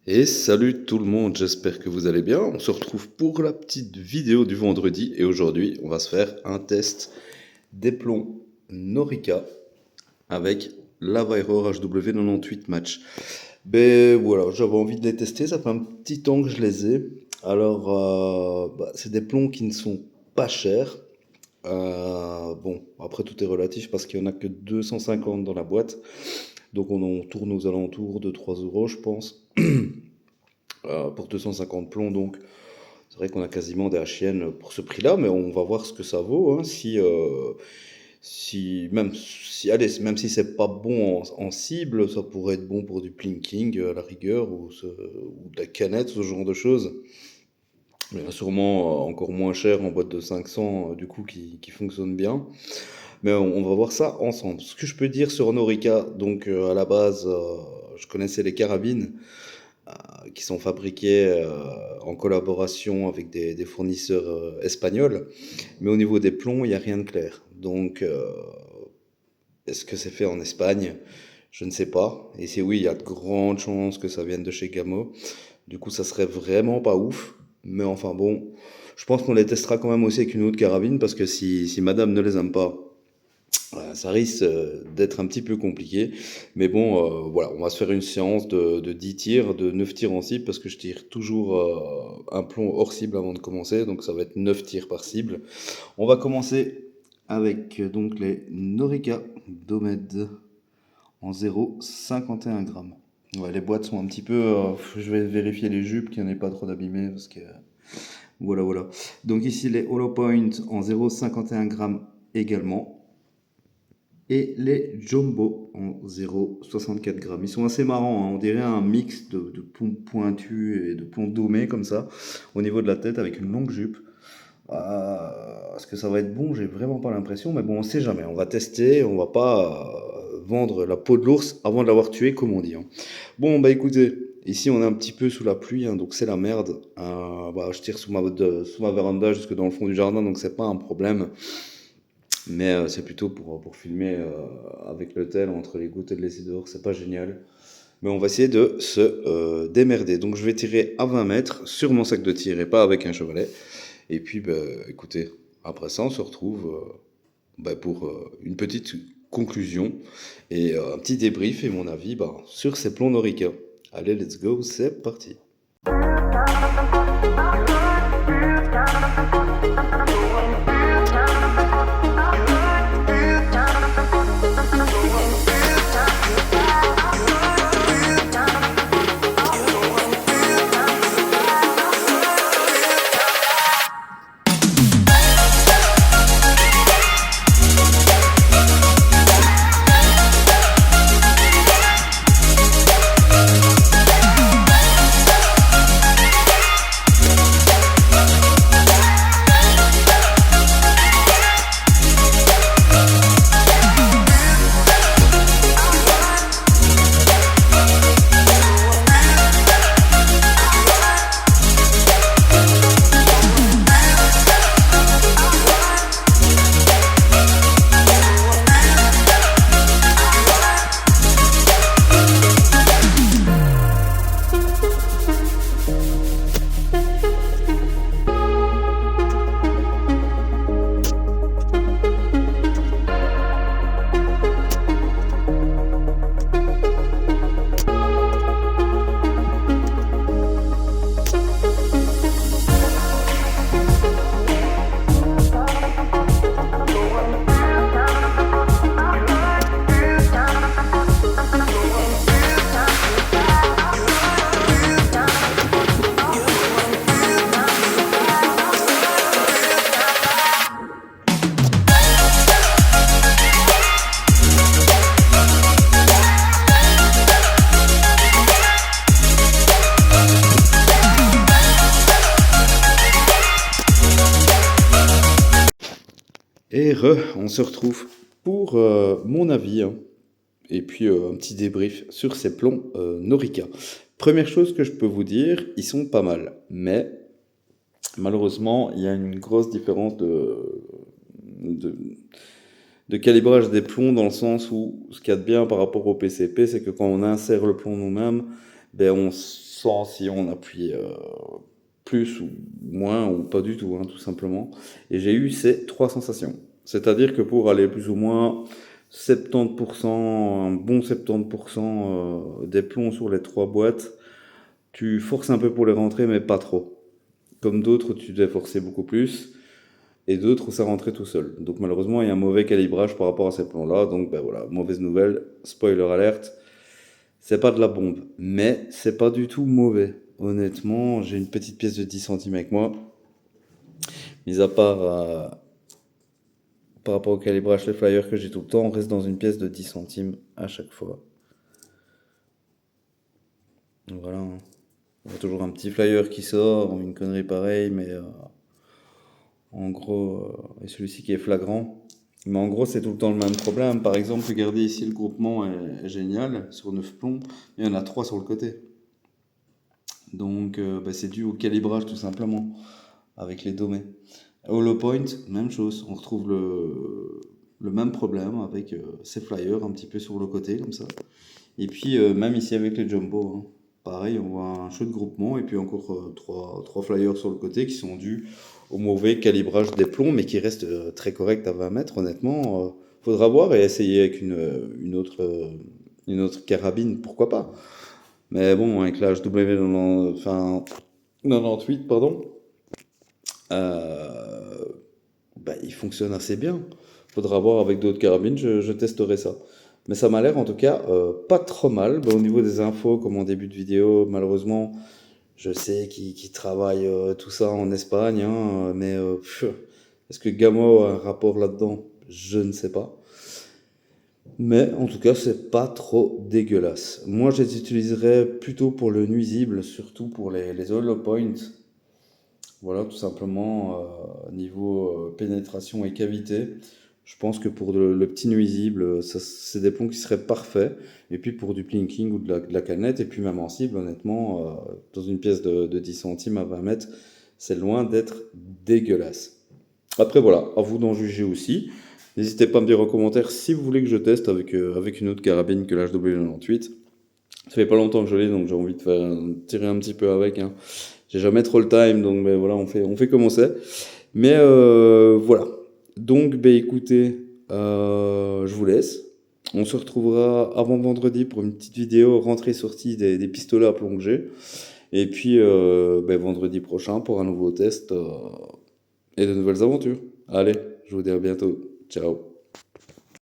Et salut tout le monde, j'espère que vous allez bien. On se retrouve pour la petite vidéo du vendredi et aujourd'hui on va se faire un test des plombs Norica avec l'Aviron HW98 Match. Ben voilà, j'avais envie de les tester, ça fait un petit temps que je les ai. Alors c'est des plombs qui ne sont pas chers. Bon, après tout est relatif parce qu'il n'y en a que 250 dans la boîte. Donc on tourne aux alentours de 3 euros je pense. Pour 250 plombs, donc c'est vrai qu'on a quasiment des HN pour ce prix-là, mais on va voir ce que ça vaut. Hein, allez, même si c'est pas bon en cible, ça pourrait être bon pour du plinking à la rigueur ou de la canette, ce genre de choses. Il y en a sûrement encore moins cher en boîte de 500 du coup qui fonctionne bien. Mais on va voir ça ensemble. Ce que je peux dire sur Norica, donc à la base, je connaissais les carabines qui sont fabriqués en collaboration avec des fournisseurs espagnols. Mais au niveau des plombs, il n'y a rien de clair. Donc, est-ce que c'est fait en Espagne? Je ne sais pas. Et si oui, il y a de grandes chances que ça vienne de chez Gamo. Du coup, ça serait vraiment pas ouf. Mais enfin bon, je pense qu'on les testera quand même aussi avec une autre carabine parce que si madame ne les aime pas, ça risque d'être un petit peu compliqué. Mais bon, voilà, on va se faire une séance de 10 tirs, de 9 tirs en cible, parce que je tire toujours un plomb hors cible avant de commencer. Donc ça va être 9 tirs par cible. On va commencer avec donc les Norica Domed en 0,51 grammes. Ouais, les boîtes sont un petit peu... je vais vérifier les jupes, qu'il n'y en ait pas trop d'abîmés, parce que... voilà, voilà. Donc ici, les Hollow Point en 0,51 grammes également. Et les Jumbo en 0,64 grammes. Ils sont assez marrants, hein. On dirait un mix de plomb pointu et de plomb domé comme ça, au niveau de la tête avec une longue jupe. Est-ce que ça va être bon? J'ai vraiment pas l'impression, mais bon, on sait jamais. On va tester, on va pas vendre la peau de l'ours avant de l'avoir tué, comme on dit. Hein. Bon, bah écoutez, ici on est un petit peu sous la pluie, hein, donc c'est la merde. Je tire sous ma véranda jusque dans le fond du jardin, donc c'est pas un problème. Mais c'est plutôt pour filmer avec le tel entre les gouttes et le laisser dehors, c'est pas génial. Mais on va essayer de se démerder. Donc je vais tirer à 20 mètres sur mon sac de tir et pas avec un chevalet. Et puis écoutez, après ça on se retrouve pour une petite conclusion et un petit débrief et mon avis sur ces plombs Norica. Allez, let's go, c'est parti. Et on se retrouve pour mon avis, hein, et puis un petit débrief sur ces plombs Norica. Première chose que je peux vous dire, ils sont pas mal, mais malheureusement, il y a une grosse différence de, de calibrage des plombs dans le sens où ce qu'il y a de bien par rapport au PCP, c'est que quand on insère le plomb nous-mêmes, ben, on sent si on appuie plus ou moins ou pas du tout, hein, tout simplement. Et j'ai eu ces trois sensations. C'est-à-dire que pour aller plus ou moins 70%, un bon 70% des plombs sur les trois boîtes, tu forces un peu pour les rentrer, mais pas trop. Comme d'autres, tu devais forcer beaucoup plus, et d'autres où ça rentrait tout seul. Donc malheureusement, il y a un mauvais calibrage par rapport à ces plans-là. Donc ben voilà, mauvaise nouvelle, spoiler alerte, c'est pas de la bombe, mais c'est pas du tout mauvais. Honnêtement, j'ai une petite pièce de 10 centimes avec moi. Mis à part par rapport au calibrage les flyers que j'ai tout le temps, on reste dans une pièce de 10 centimes à chaque fois. Donc voilà, hein. Il y a toujours un petit flyer qui sort, ou une connerie pareille, mais en gros, et celui-ci qui est flagrant. Mais en gros, c'est tout le temps le même problème. Par exemple, regardez ici, le groupement est génial, sur 9 plombs, il y en a 3 sur le côté. Donc, bah, c'est dû au calibrage tout simplement, avec les domets. Hollow Point, même chose, on retrouve le même problème avec ces flyers un petit peu sur le côté, comme ça. Et puis, même ici avec les jumbo, hein. Pareil, on voit un chouette groupement et puis encore trois flyers sur le côté qui sont dus au mauvais calibrage des plombs, mais qui restent très corrects à 20 mètres, honnêtement. Faudra voir et essayer avec une autre carabine, pourquoi pas. Mais bon, avec la HW90, enfin, 98, pardon, euh, bah, il fonctionne assez bien. Faudra voir avec d'autres carabines, je testerai ça. Mais ça m'a l'air en tout cas pas trop mal. Bah, au niveau des infos, comme en début de vidéo, malheureusement, je sais qu'ils travaillent tout ça en Espagne, hein, mais est-ce que Gamo a un rapport là-dedans? Je ne sais pas. Mais en tout cas, c'est pas trop dégueulasse. Moi, je les utiliserais plutôt pour le nuisible, surtout pour les hollow points. Voilà, tout simplement, niveau pénétration et cavité. Je pense que pour le petit nuisible, c'est des plombs qui seraient parfaits. Et puis pour du plinking ou de la canette, et puis même en cible, honnêtement, dans une pièce de 10 centimes à 20 mètres, c'est loin d'être dégueulasse. Après, voilà, à vous d'en juger aussi. N'hésitez pas à me dire en commentaire si vous voulez que je teste avec une autre carabine que l'HW98. Ça fait pas longtemps que je l'ai, donc j'ai envie de tirer un petit peu avec, hein. J'ai jamais trop le time, donc ben, voilà, on fait comme on sait. Mais voilà. Donc, ben, écoutez, je vous laisse. On se retrouvera avant vendredi pour une petite vidéo rentrée-sortie des pistolets à plonger. Et puis, ben, vendredi prochain pour un nouveau test et de nouvelles aventures. Allez, je vous dis à bientôt. Ciao.